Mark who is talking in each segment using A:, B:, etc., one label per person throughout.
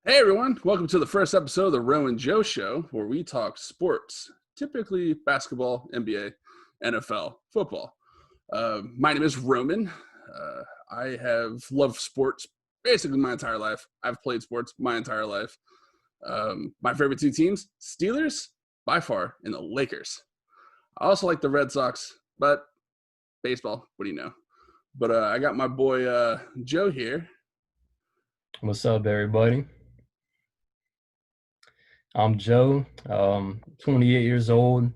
A: Hey everyone, welcome to the first episode of the Roe and Joe Show, where we talk sports, typically basketball, NBA, NFL, football. My name is Roman. I have loved sports basically my entire life. I've played sports my entire life. My favorite two teams, Steelers, by far, and the Lakers. I also like the Red Sox, but baseball, what do you know? But I got my boy Joe here.
B: What's up, everybody? I'm Joe, 28 years old.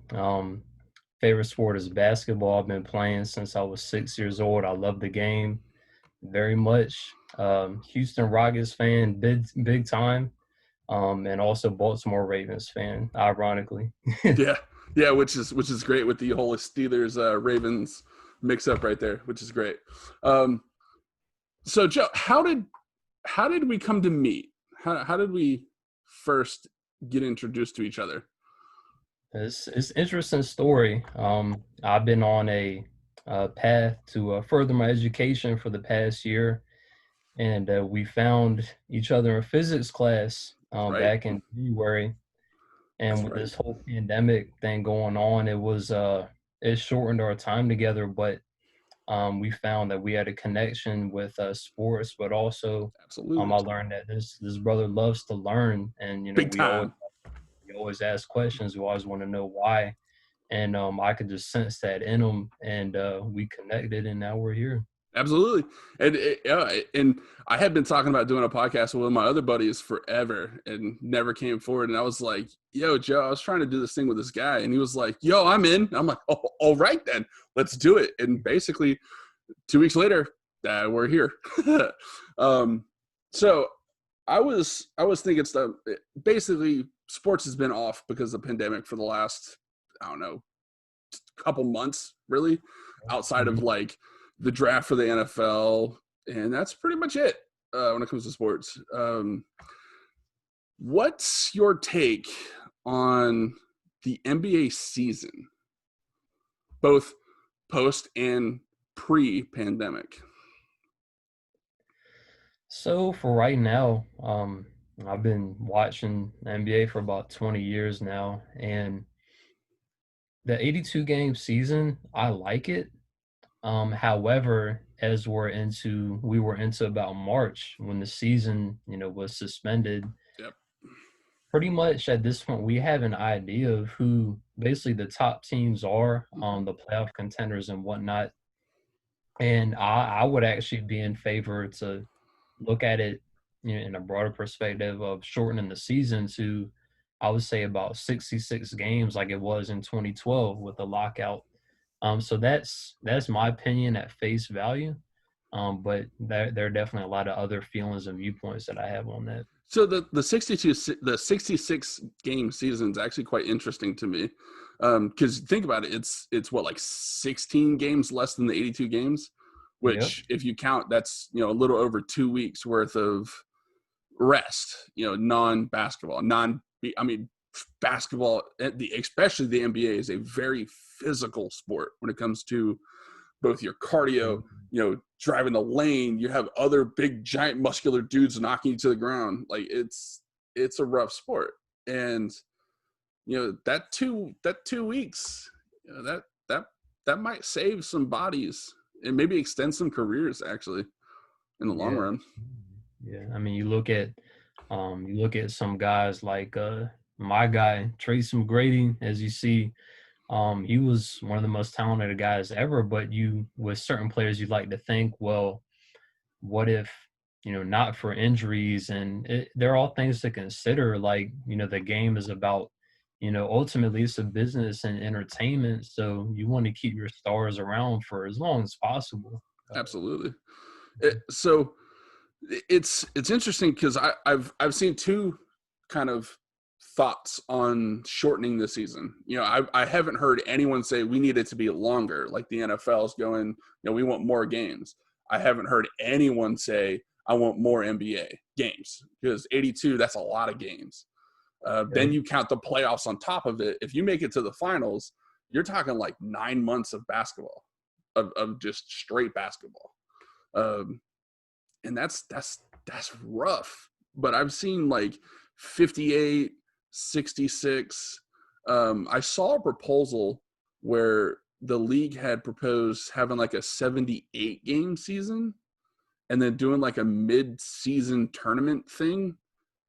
B: Favorite sport is basketball. I've been playing since I was 6 years old. I love the game very much. Houston Rockets fan, big time, and also Baltimore Ravens fan, ironically.
A: Yeah, yeah, which is great with the whole Steelers Ravens mix up right there, which is great. Um, so Joe, how did we come to meet? How did we first get introduced to each other?
B: It's interesting story. I've been on a path to further my education for the past year, and we found each other in physics class
A: That's right.
B: back in January. And
A: That's
B: with
A: right.
B: this whole pandemic thing going on, it shortened our time together. But we found that we had a connection with sports, but also
A: Absolutely.
B: I learned that this brother loves to learn, and
A: Big
B: we always
A: time.
B: we always ask questions. We always want to know why, and I could just sense that in him, and we connected, and now we're here.
A: Absolutely. And I had been talking about doing a podcast with one of my other buddies forever and never came forward. And I was like, yo, Joe, I was trying to do this thing with this guy. And he was like, yo, I'm in. I'm like, oh, all right, then let's do it. And basically 2 weeks later, we're here. um, so I was thinking stuff. Basically, sports has been off because of the pandemic for the last, I don't know, couple months, really, outside of
B: Mhm.
A: like the draft for the NFL, and that's pretty much it when it comes to sports. What's your take on the NBA season, both post and pre-pandemic?
B: So for right now, I've been watching the NBA for about 20 years now, and the 82 game season, I like it. However, as we were into about March when the season, was suspended.
A: Yep.
B: Pretty much at this point, we have an idea of who basically the top teams are, the playoff contenders and whatnot. And I would actually be in favor to look at it, in a broader perspective of shortening the season to, I would say, about 66 games like it was in 2012 with the lockout. So that's my opinion at face value. But there are definitely a lot of other feelings and viewpoints that I have on that.
A: So the 66 game season is actually quite interesting to me, because think about it, it's what, like 16 games less than the 82 games,
B: Yep.
A: which if you count, that's a little over 2 weeks worth of rest. Non basketball, non I mean basketball, especially the NBA is a very physical sport when it comes to both your cardio, driving the lane. You have other big, giant, muscular dudes knocking you to the ground. Like it's a rough sport, and that 2 weeks, that might save some bodies and maybe extend some careers actually in the long
B: Yeah.
A: run.
B: Yeah. I mean, you look at some guys like my guy Tracy McGrady, as you see. He was one of the most talented guys ever, but you with certain players you'd like to think, well, what if, not for injuries, and they're all things to consider. Like, the game is about, ultimately it's a business and entertainment, so you want to keep your stars around for as long as possible.
A: Absolutely. So it's interesting because I've seen two kind of thoughts on shortening the season. I haven't heard anyone say we need it to be longer, like the NFL is going, we want more games. I haven't heard anyone say I want more NBA games, because 82, that's a lot of games. Then
B: Okay.
A: you count the playoffs on top of it. If you make it to the finals, you're talking like 9 months of basketball, of just straight basketball. Um, and that's rough. but I've seen like 58, 66. I saw a proposal where the league had proposed having like a 78 game season and then doing like a mid-season tournament thing.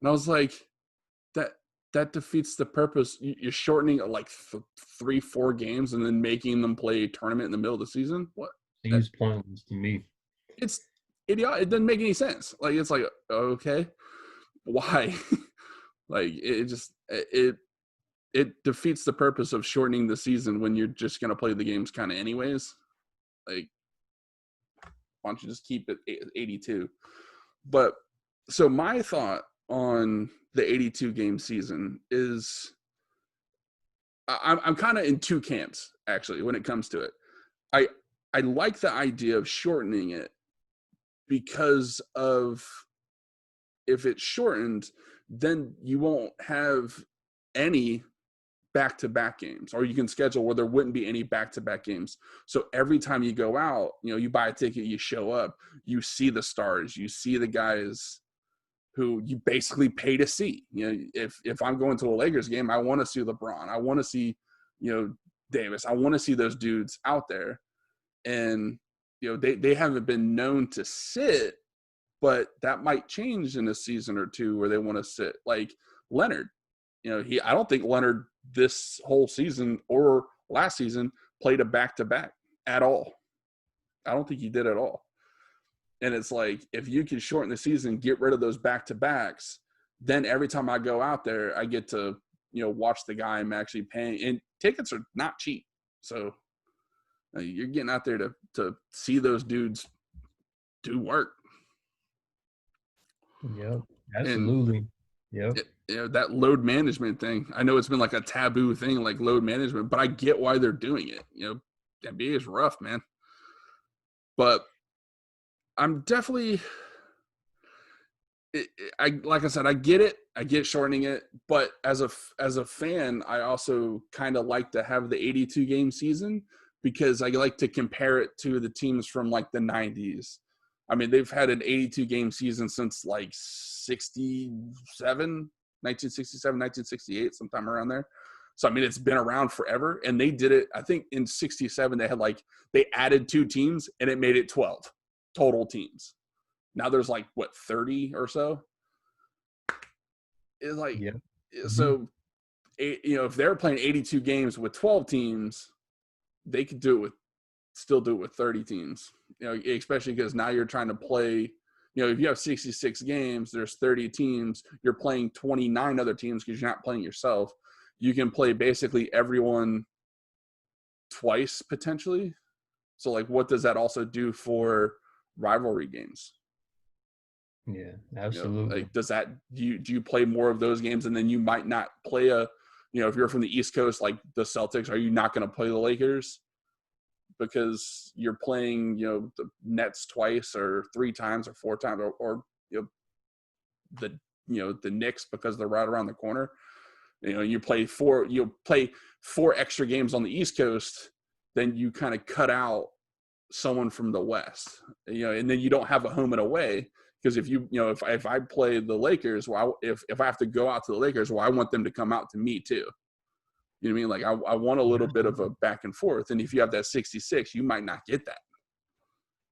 A: And I was like, that that defeats the purpose. You're shortening it like 3-4 games and then making them play a tournament in the middle of the season. What?
B: Seems pointless to me.
A: It's idiotic. It doesn't make any sense. Like, it's like, okay, why? Like, it defeats the purpose of shortening the season when you're just going to play the games kind of anyways. Like, why don't you just keep it 82? But so my thought on the 82 game season is I'm kind of in two camps, actually, when it comes to it. I like the idea of shortening it because of, if it's shortened, then you won't have any back-to-back games, or you can schedule where there wouldn't be any back-to-back games. So every time you go out, you buy a ticket, you show up, you see the stars, you see the guys who you basically pay to see. If I'm going to a Lakers game, I want to see LeBron, I want to see Davis, I want to see those dudes out there. And they haven't been known to sit, but that might change in a season or two where they want to sit. Like Leonard, I don't think Leonard this whole season or last season played a back-to-back at all. I don't think he did at all. And it's like, if you can shorten the season, get rid of those back-to-backs, then every time I go out there, I get to, watch the guy I'm actually paying. And tickets are not cheap. So you're getting out there to see those dudes do work.
B: Yep, absolutely. Yep.
A: That load management thing. I know it's been like a taboo thing, like load management, but I get why they're doing it. NBA is rough, man. But I'm definitely, like I said, I get it. I get shortening it, but as a fan, I also kind of like to have the 82 game season because I like to compare it to the teams from like the 90s. I mean, they've had an 82 game season since like 1967, 1968, sometime around there. So, I mean, it's been around forever. And they did it, I think in 67, they added 2 teams and it made it 12 total teams. Now there's like, 30 or so? It's like, yeah. So, if they're playing 82 games with 12 teams, they could still do it with 30 teams, especially because now you're trying to play, if you have 66 games, there's 30 teams, you're playing 29 other teams because you're not playing yourself. You can play basically everyone twice potentially. So like, what does that also do for rivalry games?
B: Yeah, absolutely.
A: Like, do you play more of those games and then you might not play if you're from the East Coast, like the Celtics, are you not going to play the Lakers because you're playing, the Nets twice or 3 times or 4 times or the Knicks because they're right around the corner. You play 4 extra games on the East Coast, then you kind of cut out someone from the West, and then you don't have a home and away. Because if I play the Lakers, if I have to go out to the Lakers, I want them to come out to me too. You know what I mean? Like I want a little bit of a back and forth. And if you have that 66, you might not get that.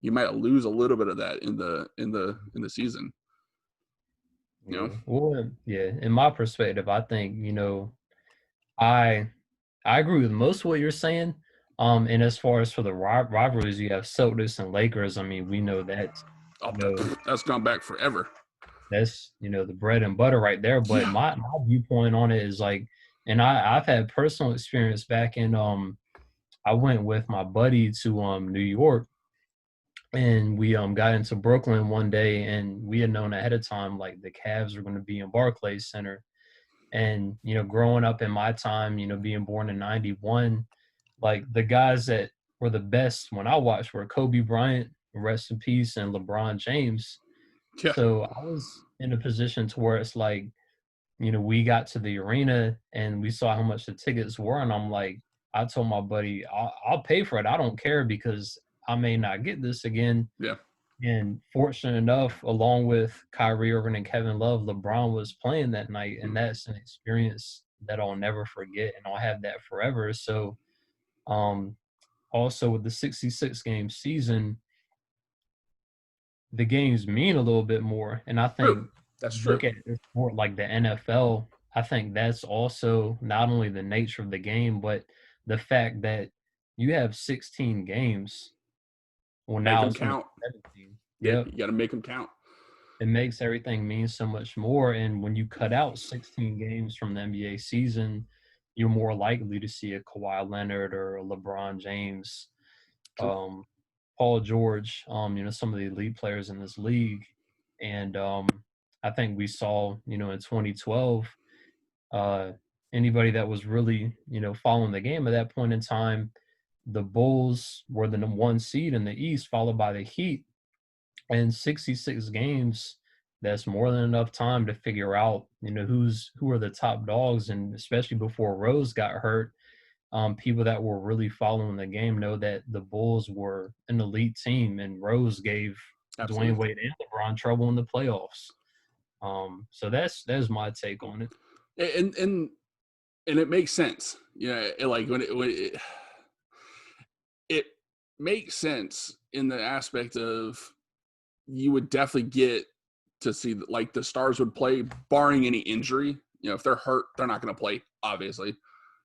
A: You might lose a little bit of that in the season.
B: Well, yeah. In my perspective, I think I agree with most of what you're saying. And as far as for the rivalries, you have Celtics and Lakers. I mean, we know that.
A: That's gone back forever.
B: That's the bread and butter right there. But my viewpoint on it is like, and I've had personal experience back in I went with my buddy to New York, and we got into Brooklyn one day, and we had known ahead of time like the Cavs were going to be in Barclays Center. And growing up in my time, being born in '91, like the guys that were the best when I watched were Kobe Bryant, rest in peace, and LeBron James. Yeah. So I was in a position to where it's like, we got to the arena and we saw how much the tickets were, and I'm like, I told my buddy, I'll pay for it. I don't care because I may not get this again.
A: Yeah.
B: And fortunate enough, along with Kyrie Irving and Kevin Love, LeBron was playing that night, and that's an experience that I'll never forget, and I'll have that forever. So, um, also with the 66 game season, the games mean a little bit more. And I
A: True.
B: think
A: That's true.
B: look at a sport like the NFL, I think that's also not only the nature of the game, but the fact that you have 16 games. Well,
A: Make
B: now
A: them
B: it's going to
A: count.
B: be 17.
A: Yeah,
B: Yep.
A: you got to make them count.
B: It makes everything mean so much more. And when you cut out 16 games from the NBA season, you're more likely to see a Kawhi Leonard or a LeBron James,
A: True.
B: um, Paul George, some of the elite players in this league. And I think we saw, in 2012, uh, anybody that was really, following the game at that point in time, the Bulls were the number one seed in the East, followed by the Heat. And 66 games, that's more than enough time to figure out, who are the top dogs. And especially before Rose got hurt, people that were really following the game know that the Bulls were an elite team, and Rose gave Dwayne
A: Absolutely.
B: Wade and LeBron trouble in the playoffs. So that's my take on it.
A: And it makes sense. Like it makes sense in the aspect of you would definitely get to see like the stars would play barring any injury. If they're hurt, they're not going to play. Obviously,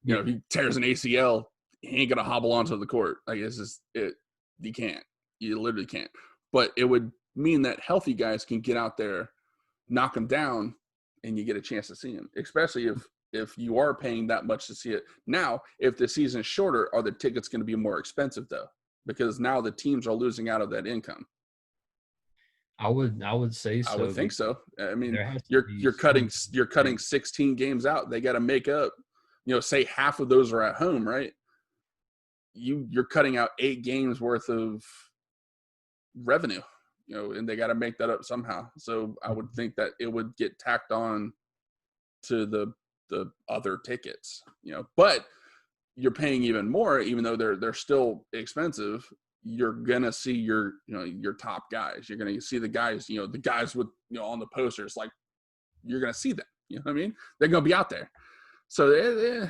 B: Yeah,
A: if he tears an ACL, he ain't going to hobble onto the court. Like it's just it. You can't. You literally can't. But it would mean that healthy guys can get out there, knock them down, and you get a chance to see him. Especially if you are paying that much to see it. Now, if the season is shorter, are the tickets going to be more expensive though? Because now the teams are losing out of that income.
B: I would say
A: I would
B: so
A: think
B: because
A: so. I mean,
B: there has to
A: you're
B: be
A: you're
B: some.
A: cutting you're cutting 16 games out. They got to make up. Say half of those are at home, right? You're cutting out 8 games worth of revenue. And they got to make that up somehow. So I would think that it would get tacked on to the other tickets. But you're paying even more, even though they're still expensive. You're gonna see your top guys. You're gonna see the guys, the guys with on the posters. Like you're gonna see them. You know what I mean? They're gonna be out there. So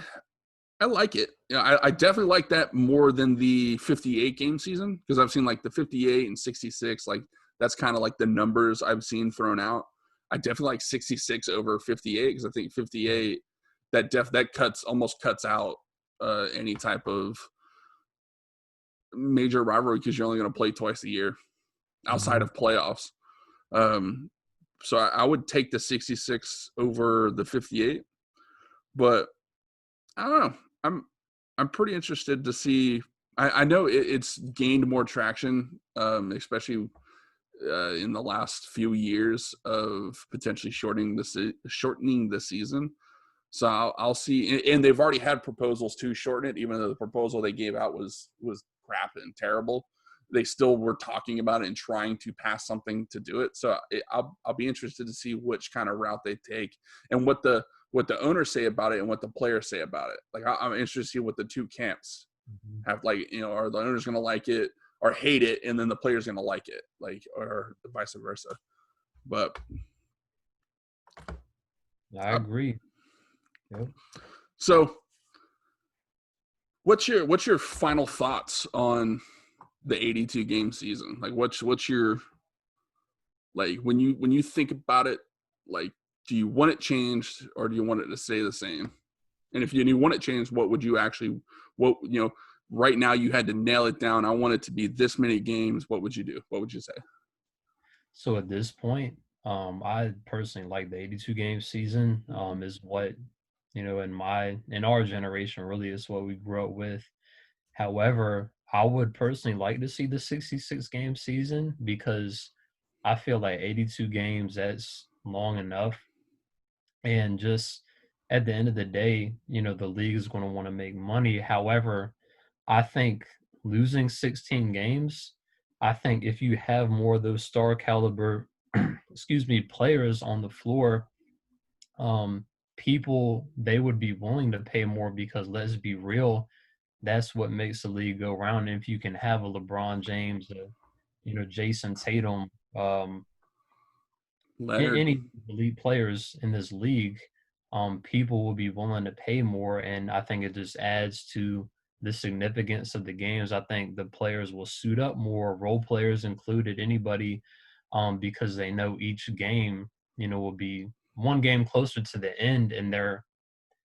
A: I like it. I definitely like that more than the 58 game season because I've seen like the 58 and 66. Like that's kind of like the numbers I've seen thrown out. I definitely like 66 over 58 because I think 58 that almost cuts out any type of major rivalry because you're only going to play twice a year outside
B: Mhm.
A: of playoffs. Um, so I would take the 66 over the 58, but I don't know. I'm pretty interested to see. I know it's gained more traction, especially in the last few years of potentially shortening the season. So I'll see, and they've already had proposals to shorten it, even though the proposal they gave out was crap and terrible. They still were talking about it and trying to pass something to do it. So I'll be interested to see which kind of route they take and what the owners say about it and what the players say about it. Like I'm interested to see what the two camps
B: Mhm.
A: have. Like are the owners going to like it or hate it, and then the players going to like it, like or vice versa. But
B: I
A: uh,
B: agree. Yep.
A: so what's your final thoughts on the 82 game season? Like what's your like when you think about it, like do you want it changed or do you want it to stay the same? And if you want it changed, what would you actually what right now you had to nail it down. I want it to be this many games. What would you do? What would you say?
B: So at this point, I personally like the 82 game season. Is what in our generation really is what we grew up with. However, I would personally like to see the 66 game season because I feel like 82 games that's long enough. And just at the end of the day, the league is going to want to make money. However, I think losing 16 games, I think if you have more of those star caliber, excuse me, players on the floor, um, people they would be willing to pay more because let's be real, that's what makes the league go round. And if you can have a LeBron James, Jason Tatum,
A: Leonard.
B: any elite players in this league, people will be willing to pay more, and I think it just adds to the significance of the games. I think the players will suit up more, role players included, anybody, because they know each game, will be one game closer to the end, and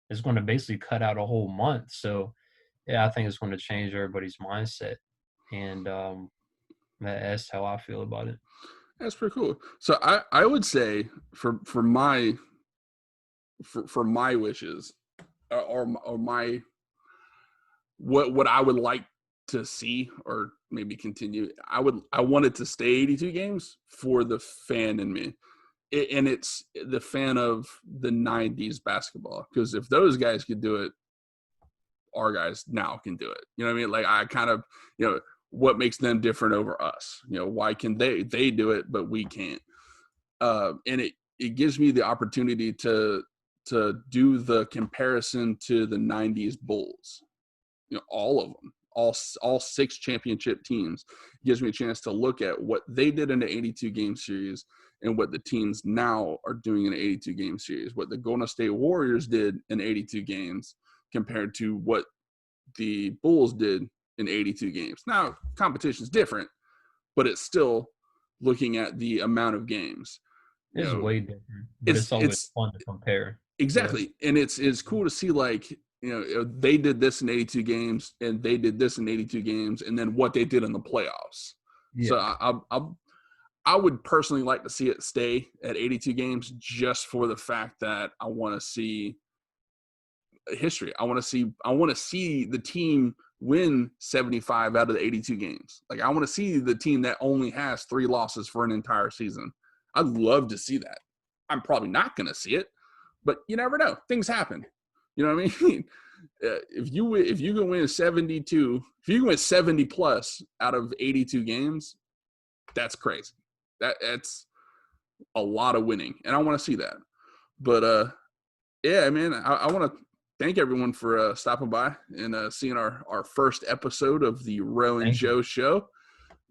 B: it's going to basically cut out a whole month. So, yeah, I think it's going to change everybody's mindset, and that's how I feel about it.
A: That's pretty cool. So I would say for my wishes or my what I would like to see or maybe continue, I want it to stay 82 games for the fan in me. And it's the fan of the 90s basketball, because if those guys could do it, our guys now can do it. You know what I mean? Like, I kind of, what makes them different over us? Why can they do it but we can't? And it gives me the opportunity to do the comparison to the 90s Bulls. All of them, all 6 championship teams. It gives me a chance to look at what they did in the 82 game series and what the teams now are doing in an 82 game series, what the Golden State Warriors did in 82 games compared to what the Bulls did in 82 games. Now, competition's different, but it's still looking at the amount of games.
B: It's way different, but it's always fun to compare.
A: Exactly. Yeah. And it's cool to see, like, they did this in 82 games and they did this in 82 games, and then what they did in the playoffs. Yeah. So I would personally like to see it stay at 82 games, just for the fact that I want to see history. I want to see the team win 75 out of the 82 games. Like, I want to see the team that only has 3 losses for an entire season. I'd love to see that. I'm probably not going to see it, but you never know. Things happen. You know what I mean? If you can win 72, if you can win 70 plus out of 82 games, that's crazy. That's a lot of winning, and I want to see that. But yeah, man, I want to thank everyone for stopping by and seeing our first episode of the Roe and Joe show.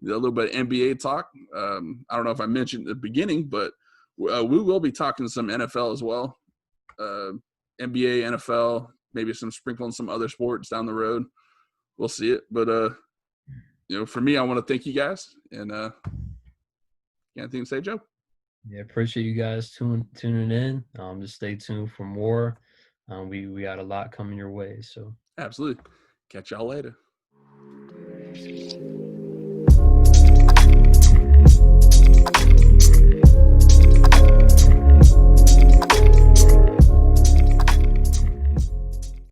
A: A little bit of NBA talk. I don't know if I mentioned at the beginning, but we will be talking some NFL as well. NBA, NFL, maybe some sprinkling some other sports down the road. We'll see it. But, for me, I want to thank you guys. And anything to say, Joe?
B: Yeah, appreciate you guys tuning in. Just stay tuned for more. We got a lot coming your way. So
A: absolutely. Catch y'all later.